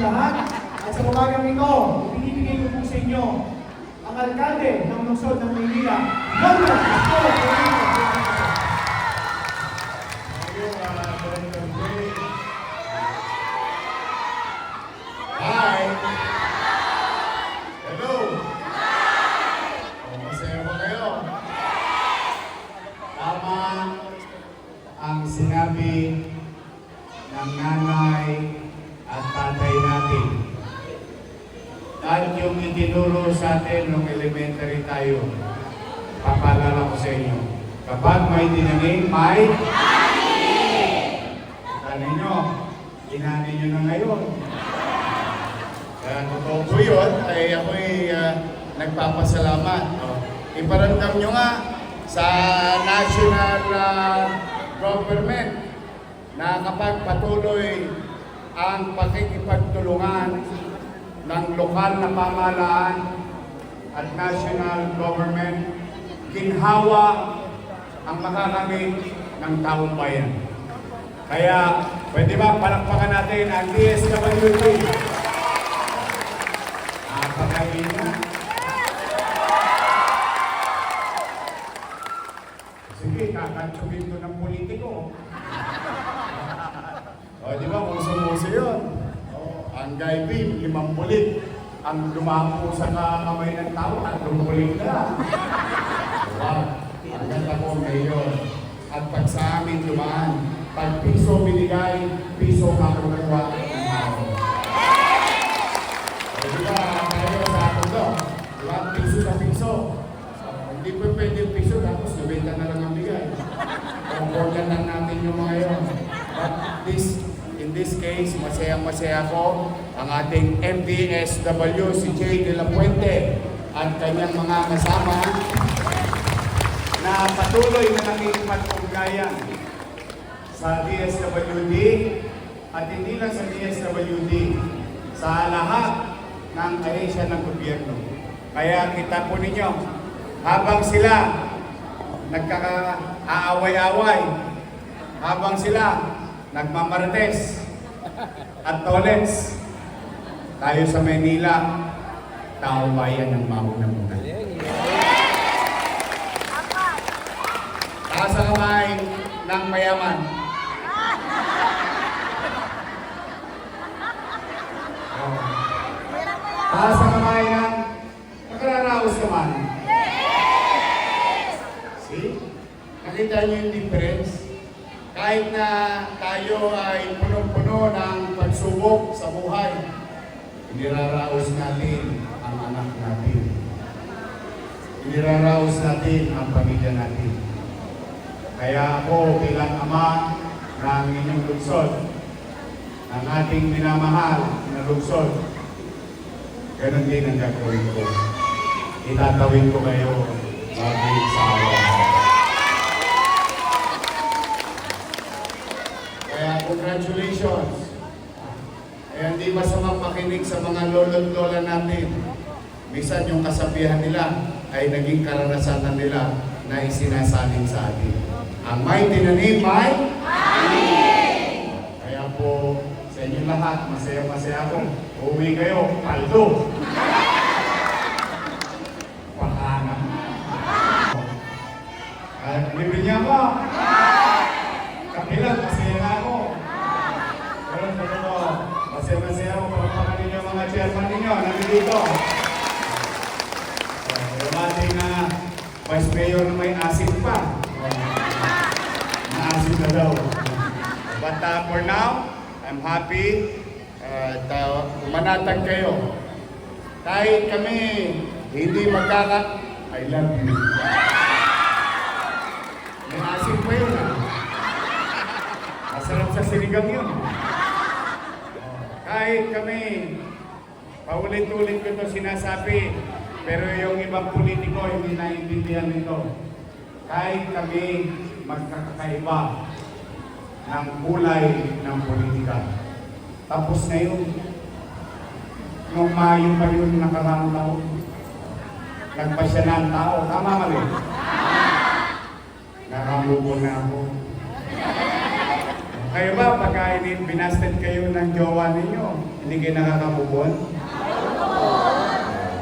lahat. At sa umagang ito, ibinibigay ko po sa inyo ang alkalde ng lungsod ng Maynila. Mayor Isko Moreno. Hi! Hello! Masaya ba kayo? Tama ang sinabi ng nanay at tatay natin. At yung itinuro sa atin nung elementary tayo, papaalala ko sa inyo. Kapag may tinanim, may tanin nyo. Inanin nyo na ngayon. Totoo po yun, ay ako'y nagpapasalamat. Iparamdam nyo nga sa national government na kapag patuloy ang pakikipagtulungan ng lokal na pamahalaan at national government, ginhawa ang makakamit ng taong bayan. Kaya, pwede ba palakpakan natin ang DSWD? Napakagin na. Sige, kakatsukin ko ng politiko. O, di ba, muso-muso yun. Ang gaibin, 5 bulit. Ang lumapo sa kamay ng tao, 3 bulit na. Wow, ang ganda ko ngayon. At pag sa amin dumaan, pag piso binigay, piso makukuha ng tao. Di ba, tayo sa akin to? Di ba, piso sa piso. Hindi po pwede piso, tapos 90 na lang ang bigay. Comportan lang natin yung mga yun. But in this case, masayang-masaya ko ang ating MDSW, si Jay De La Puente, at kanyang mga kasama na patuloy na nakikipag-ugnayan sa DSWD at hindi lang sa DSWD, sa lahat ng ahensya ng gobyerno. Kaya kita po ninyo, habang sila nagkaka-aaway-away, habang sila nagmamarites at tolets, tayo sa Maynila, tao bayan ng mauna-muna. Taas ang kamay ng mayaman. Taas ang kamay ng nakararaos naman. See? Nakita niyo yung difference? Kahit na tayo ay punong-puno ng pagsubok sa buhay, iniraraos natin ang anak natin. Iniraraos natin ang pamilya natin. Kaya ako bilang ama ng inyong lungsod, ang ating minamahal na lungsod, ganun din ang gagawin ko. Itatawin ko kayo lagi sa araw. Kaya congratulations. Kaya hindi masamang makinig sa mga lolo't-lola natin. Minsan yung kasabihan nila ay naging karanasan nila na isinasaling sa atin. Ang may tinanim, may amin! Kaya po, sa inyo lahat, masaya-masaya ako. Uwi kayo, paldo! Pakanan. At bibili niya ako. Kapilang, masaya na ako. Pero, masaya-masaya ako. Palakpakan ninyo mga chairman ninyo. Nandito. Yung ating Vice Mayor na may asin pa. Naasin na daw. But for now, I'm happy. Manatag kayo. Kahit kami hindi I love you. May asin pa yun. Masarap sa sinigang yun. Kahit kami, paulit-ulit ko ito sinasabi, pero yung ibang politiko hindi naiintindihan nito. Kahit kami magkakaiba ng kulay ng politika. Tapos na yun. Nung Mayo pa yun nakaraang taon. Nagpasya na ang tao. Tama mali? Nakamubo na ako. Kayo ba, pagka binasted kayo ng jowa ninyo, hindi kayo nakakabubon?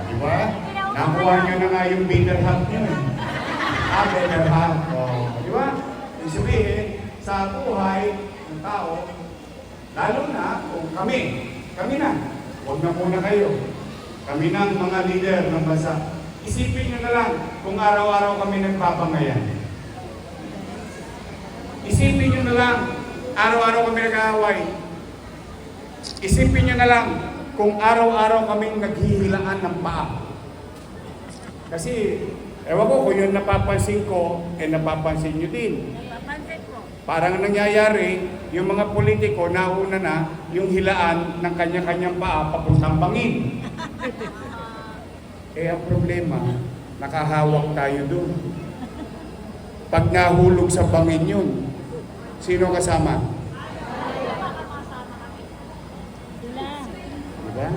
Di ba? Nakuha nyo na nga yung better half nyo eh. Better half. Di ba? Ibig sabihin, sa buhay ng tao, lalo na kung kami na, huwag na muna kayo. Kami ng mga leader ng bansa. Isipin nyo na lang kung araw-araw kami nagpapangayan. Isipin nyo na lang, araw-araw kami nag-aaway. Isipin nyo na lang kung araw-araw kaming naghihilangan ng paa. Kasi, ewan ko kung yun napapansin ko, napapansin nyo din. Papansin ko. Parang nangyayari, yung mga politiko nauna na yung hilaan ng kanya-kanyang paa papuntang bangin. Ang problema, nakahawak tayo doon. Pag nahulog sa bangin yun, sino kasama? Diba?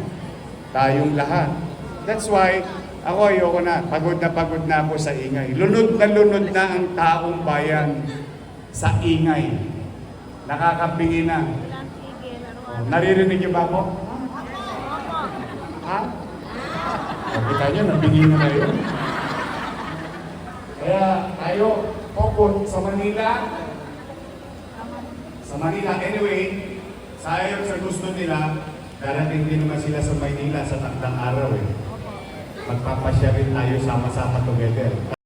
Tayong lahat. That's why, ako ayoko na. Pagod na ako sa ingay. Lunod na ang taong bayan sa ingay. Nakakapingi na. Walang tigil. Araw-araw. Naririnig niyo ba ako? Opo. Ha? Kita niyo, nabingi na kayo. Kaya tayo, focus sa Manila. Sa Manila, anyway, sayang sa gusto nila, darating din naman sila sa Maynila sa takdang araw eh. Magpapasya rin tayo sama-sama together.